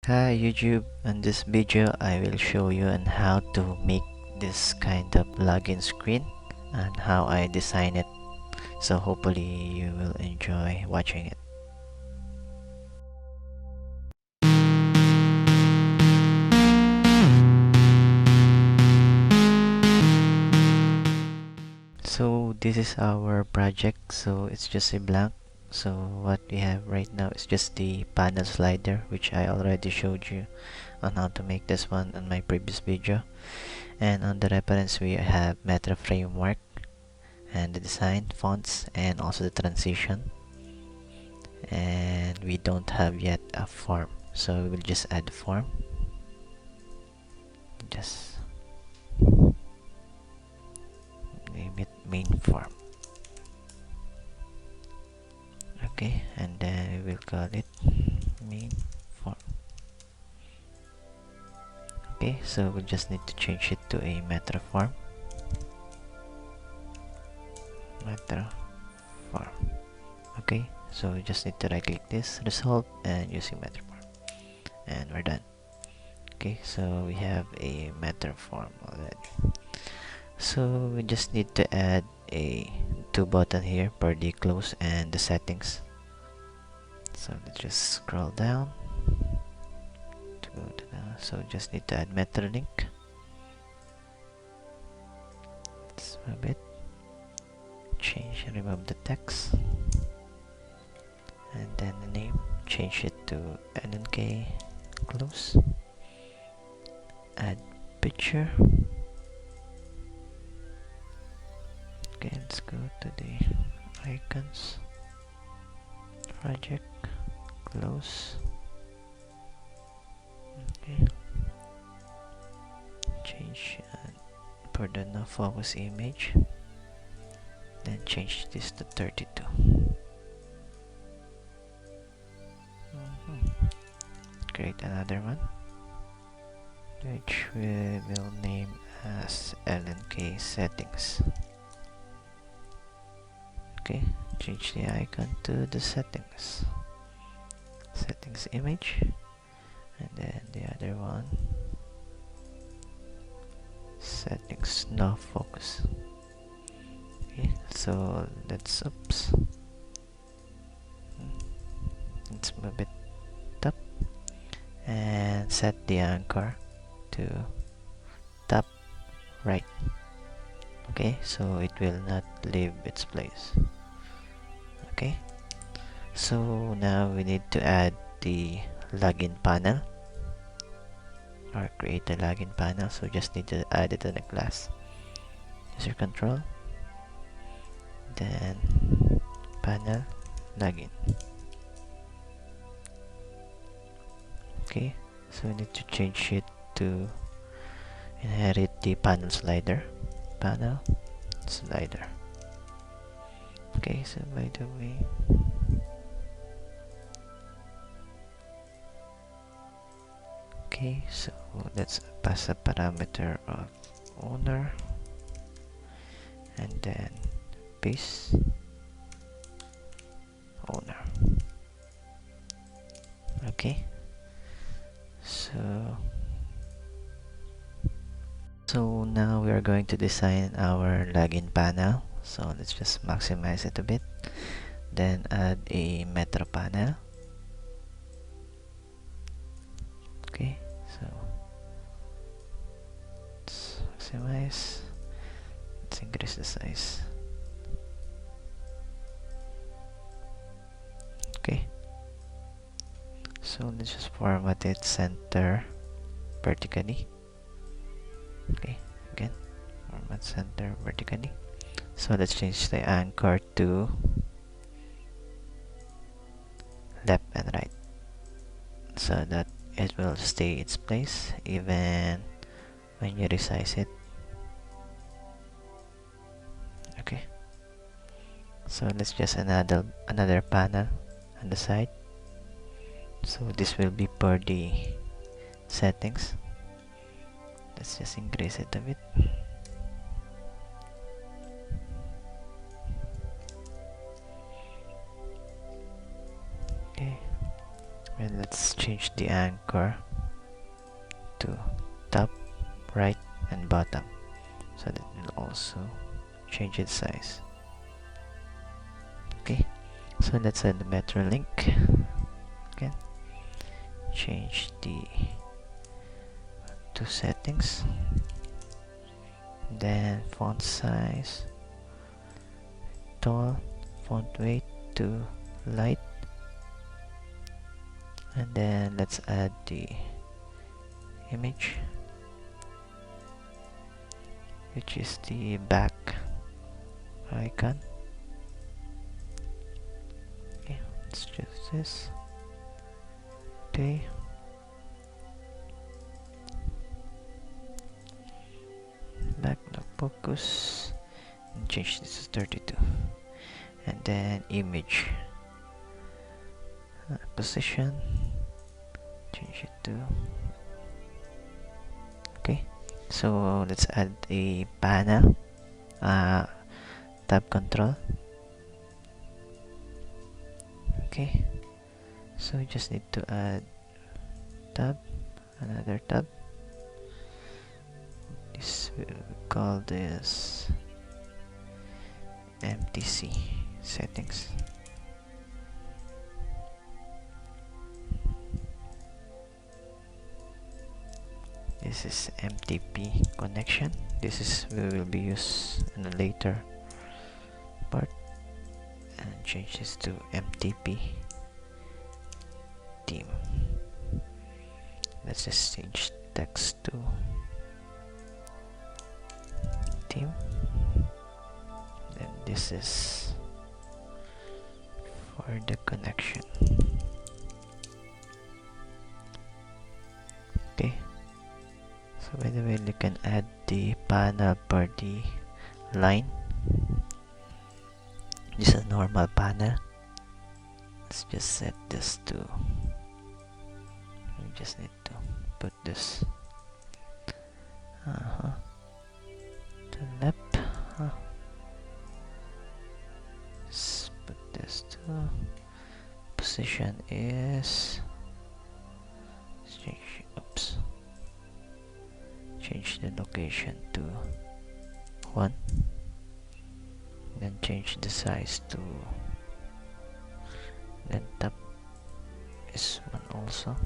Hi YouTube, in this video I will show you on how to make this kind of login screen and how I design it. So hopefully you will enjoy watching it. So this is our project, so it's just a blank. So what we have right now is just the panel slider, which I already showed you on how to make this one in my previous video. And on the reference we have MetroFramework and the design, fonts, and also the transition. And we don't have yet a form, so we will just add the form. Just name it main form. Okay, and then we will call it main form. Okay, so we just need to change it to a metro form. Okay, so we just need to right click this result and using metro form, and we're done. Okay, so we have a metro form already. So we just need to add a two button here for the close and the settings. So let's just scroll down to go to the, so just need to add meta link. Let's move it, change and remove the text, and then the name, change it to NNK close, add picture. Okay, let's go to the icons, project, close. Okay, change for the no focus image, then change this to 32. Create another one, which we will name as LNK settings. Okay, change the icon to the settings image, and then the other one, settings no focus. Okay, so let's move it up and set the anchor to top right. Okay, so it will not leave its place. Okay, so now we need to add the login panel, or create a login panel. So just need to add it in the class. User control, then panel login. Okay, so we need to change it to inherit the panel slider. Panel slider. Okay, so by the way, okay, so let's pass a parameter of owner, and then paste owner. Okay, so now we are going to design our login panel. So let's just maximize it a bit, then add a metro panel. Okay, so let's maximize, let's increase the size. Okay, so let's just format it center vertically. Okay, again, format center vertically. So let's change the anchor to left and right, so that it will stay its place even when you resize it. Okay, so let's just another panel on the side. So this will be per the settings. Let's just increase it a bit. Okay, and let's change the anchor to top, right, and bottom, so that will also change its size. Okay, so let's add the metro link again. Change the to settings, then font size, tall, font weight to light, and then let's add the image, which is the back icon. Okay, let's choose this. Okay, back no focus, and change this to 32, and then image position, change it to okay. So let's add a panel, tab control. Okay, so we just need to add tab, another tab. This we'll call this MTC settings. This is MTP connection. This is will be used in a later part, and change this to MTP theme. Let's just change text to theme. Then this is for the connection. Okay. So by the way, you can add the panel per the line. This is a normal panel. Let's just set this to, we just need to put this to left. Let's put this to position is change, oops, change the location to 1, then change the size to, then top is 1 also,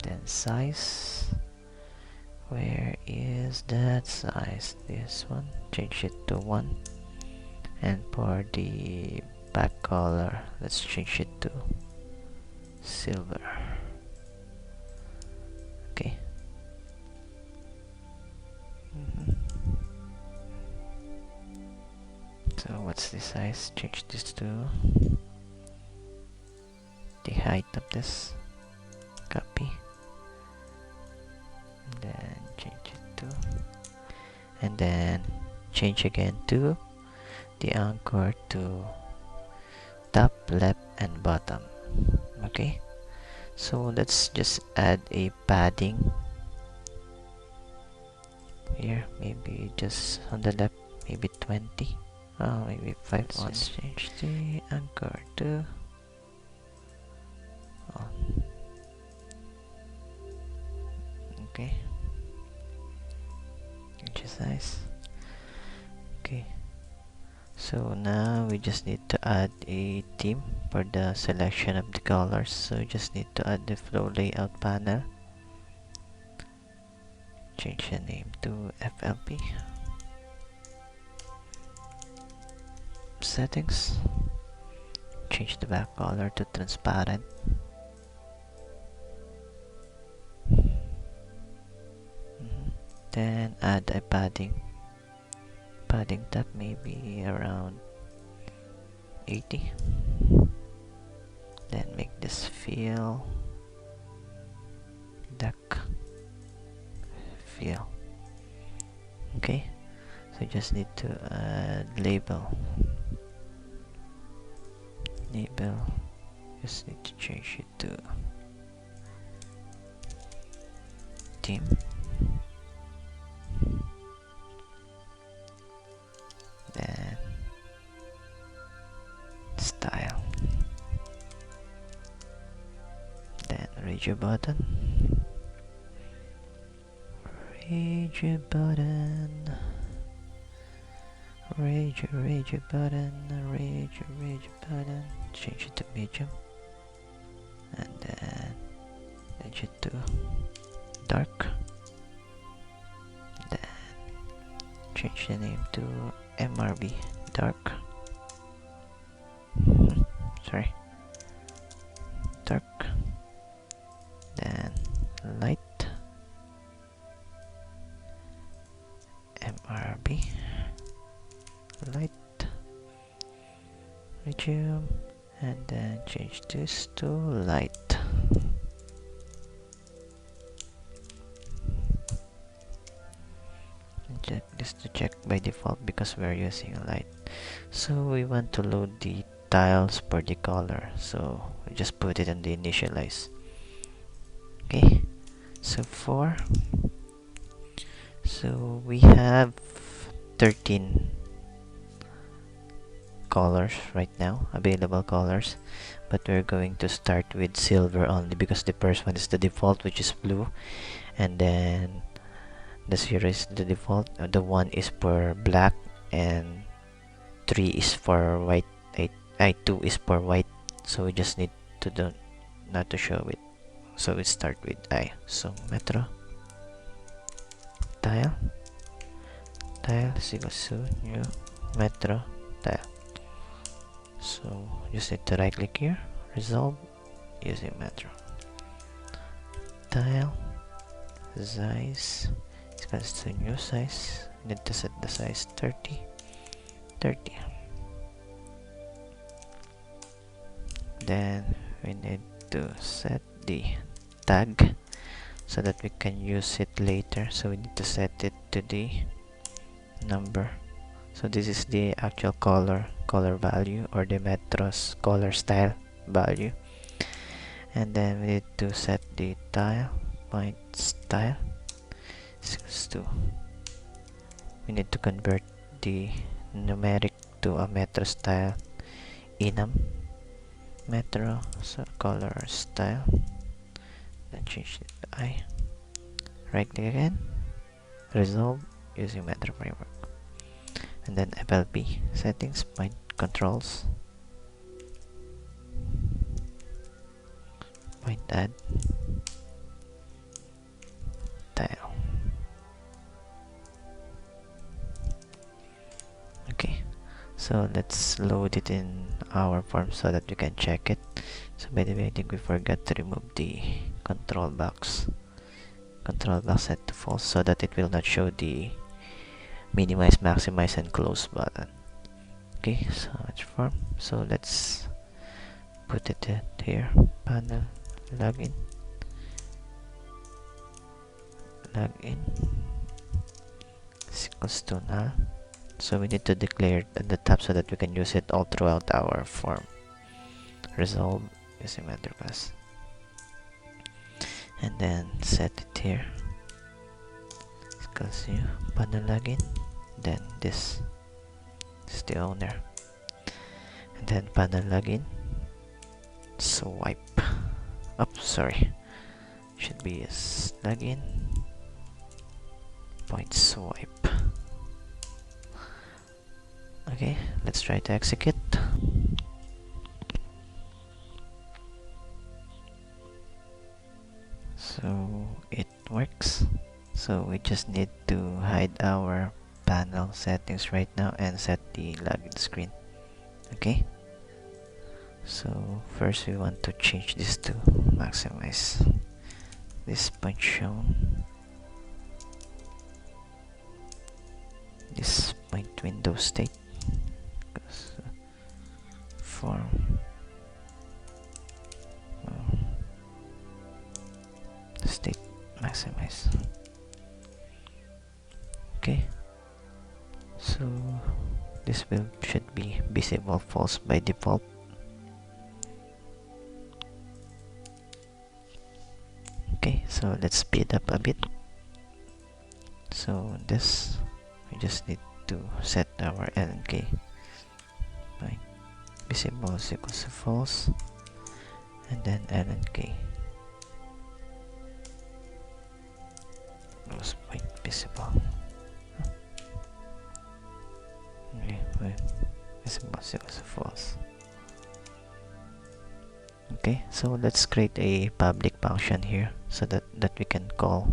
then size, where is that size? This one, change it to 1, and for the back color, let's change it to silver. Okay. So what's the size? Change this to the height of this, copy, and then change it to, and then change again to the anchor to top, left, and bottom. Okay, so let's just add a padding here, maybe just on the left, maybe 20, maybe 5. Let's change the anchor to okay, change the size. Okay, so now we just need to add a theme for the selection of the colors. So we just need to add the flow layout panel, change the name to FLP, settings, change the back color to transparent, then add a padding tab, maybe around 80, then make this fill duck fill. Okay, so you just need to add label, just need to change it to theme, then style. radio button, radio button, radio button, radio button, change it to medium, and then change it to dark, then change the name to MRB dark, sorry, dark, then light, MRB light, medium, and then change this to light. Check this to check by default because we're using a light. So we want to load the tiles per the color, so we just put it in the initialize. Okay, so we have 13 colors right now, available colors, but we're going to start with silver only because the first one is the default, which is blue, and then the 0 is the default, the 1 is for black, and 3 is for white, 2 is for white. So we just need to not to show it, so we start with I. So metro tile is equals to new metro tile. So just need to right click here, resolve using metro tile size equals to new size. Need to set the size 30. Then we need to set the tag so that we can use it later. So we need to set it to the number. So this is the actual color value, or the metro's color style value. And then we need to set the tile point style equals to, we need to convert the numeric to a metro style enum metro, so color style, then change it to I, right click again, resolve using MetroFramework, and then FLP settings, point controls, point add tile. Okay, so let's load it in our form so that we can check it. So by the way, I think we forgot to remove the control box set to false so that it will not show the minimize, maximize, and close button. Okay, so it's form. So let's put it here, panel login is equals to null. So we need to declare it at the top so that we can use it all throughout our form. Resolve using method class, and then set it here equals to panel login. Then this is the owner, and then panel login swipe up. Sorry, should be as login point swipe. Okay, let's try to execute. So it works. So we just need to hide our panel settings right now and set the login screen. Okay, so first we want to change this to maximize this point shown, this point window state, form state maximize. Okay, so this should be visible false by default. Okay, so let's speed up a bit. So this, we just need to set our LNK by visible is equals to false, and then LNK equals point visible. Okay, wait. Visible is equals to false. Okay, so let's create a public function here so that we can call.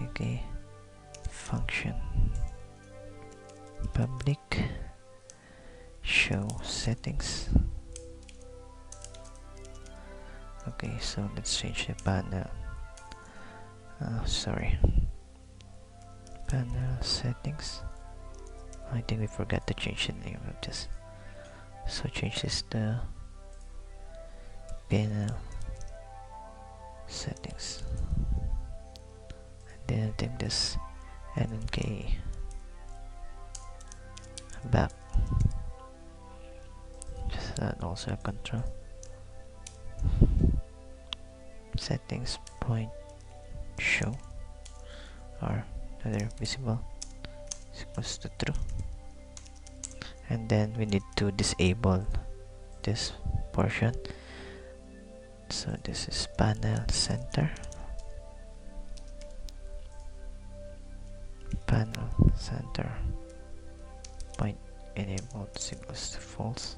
Okay, function public show settings. Okay, so let's change the panel. Sorry, panel settings. I think we forgot to change the name of this. So change this to panel settings, and then take this NNK back. Just add also a control. Settings point show or other visible is equals to true, and then we need to disable this portion. So this is panel center, panel center point enabled is equals to false.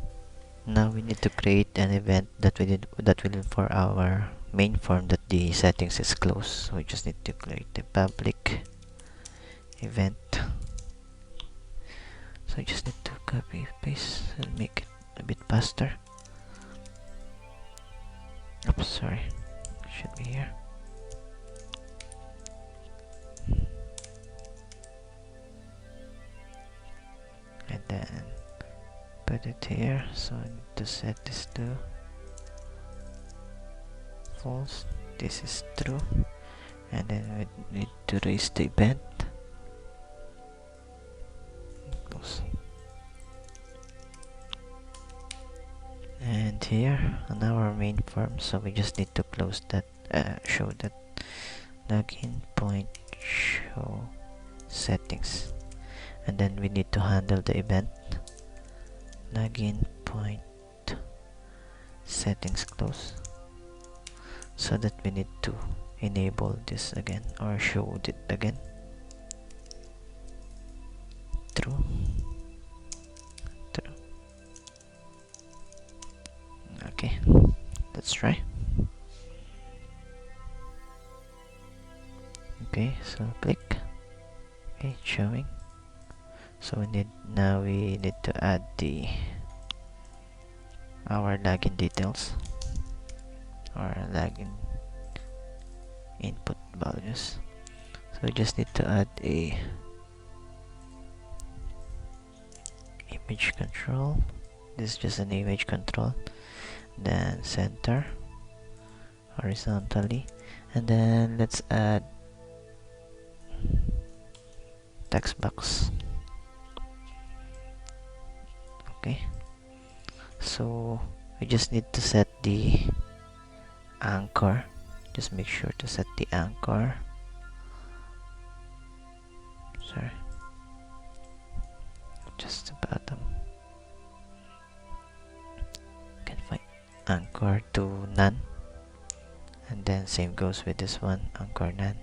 Now we need to create an event that will inform our main form that the settings is closed. So we just need to create the public event. So I just need to copy paste and make it a bit faster. Oops, sorry, should be here. And then put it here. So I need to set this to false, this is true, and then we need to raise the event. Close. And here on our main form, so we just need to close that, show that login point show settings, and then we need to handle the event login point settings close, so that we need to enable this again or show it again. True. True. Okay, let's try. Okay, so click. Okay, showing. So we need to add our login details or login input values. So we just need to add a image control. This is just an image control, then center horizontally, and then let's add text box. Okay, so we just need to set the anchor. Just make sure to set the anchor. Sorry, just the bottom. You can find anchor to none, and then same goes with this one, anchor none,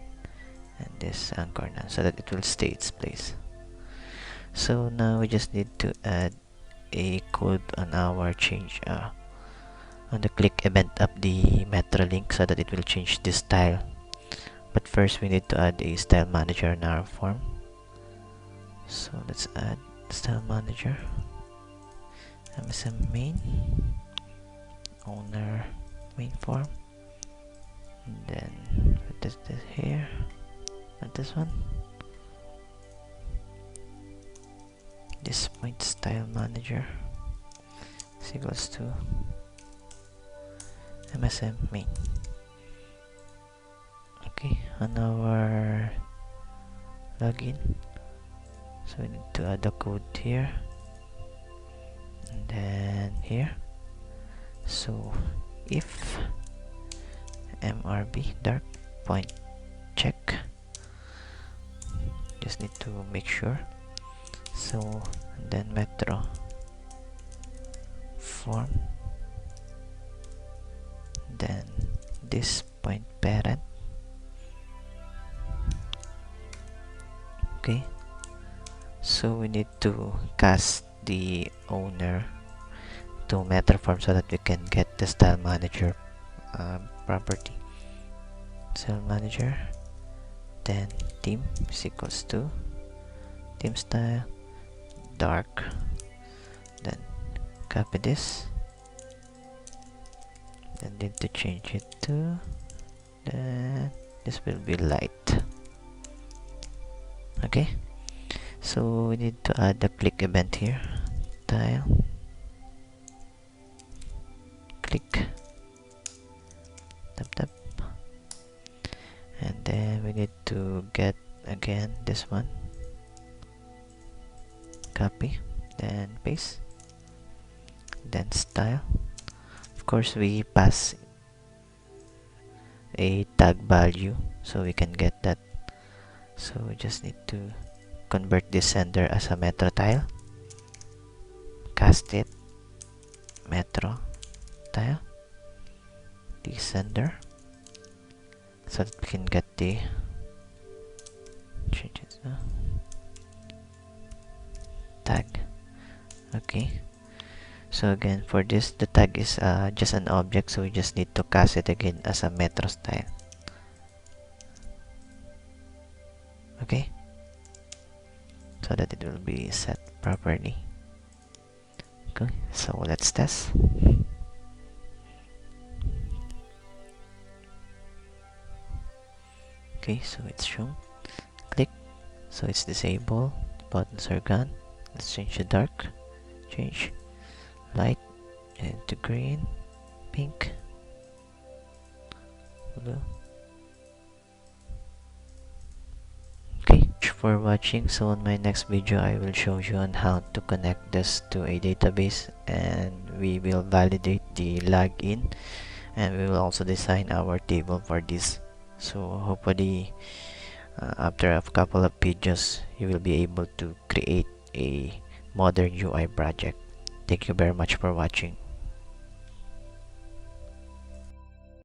and this anchor none, so that it will stay its place. So now we just need to add a code on our change on the click event of the metro link, so that it will change this style. But first we need to add a style manager in our form. So let's add style manager, MSM main, owner main form, and then put this here, and this one, this point style manager is equals to MSM main. Okay, on our login, so we need to add the code here and then here. So if mrb dark point check, just need to make sure. So and then metro form, then this point parent So we need to cast the owner to MetroForm so that we can get the style manager property. Style manager, then theme is equals to theme style dark, then copy this, and need to change it to, then this will be light. Okay, so we need to add a click event here. Tile click, tap, and then we need to get again this one, copy, then paste, then style. Of course, we pass a tag value so we can get that. So we just need to convert this sender as a metro tile, cast it metro tile, the sender, so that we can get the changes tag. Okay, so again for this, the tag is just an object, so we just need to cast it again as a metro style. Okay, so that it will be set properly. Okay, so let's test. Okay, so it's shown. Click, so it's disabled. Buttons are gone. Let's change the dark, change light, and to green, pink, blue. Okay, for watching. So on my next video, I will show you on how to connect this to a database, and we will validate the login, and we will also design our table for this. So hopefully after a couple of videos, you will be able to create a modern UI project. Thank you very much for watching.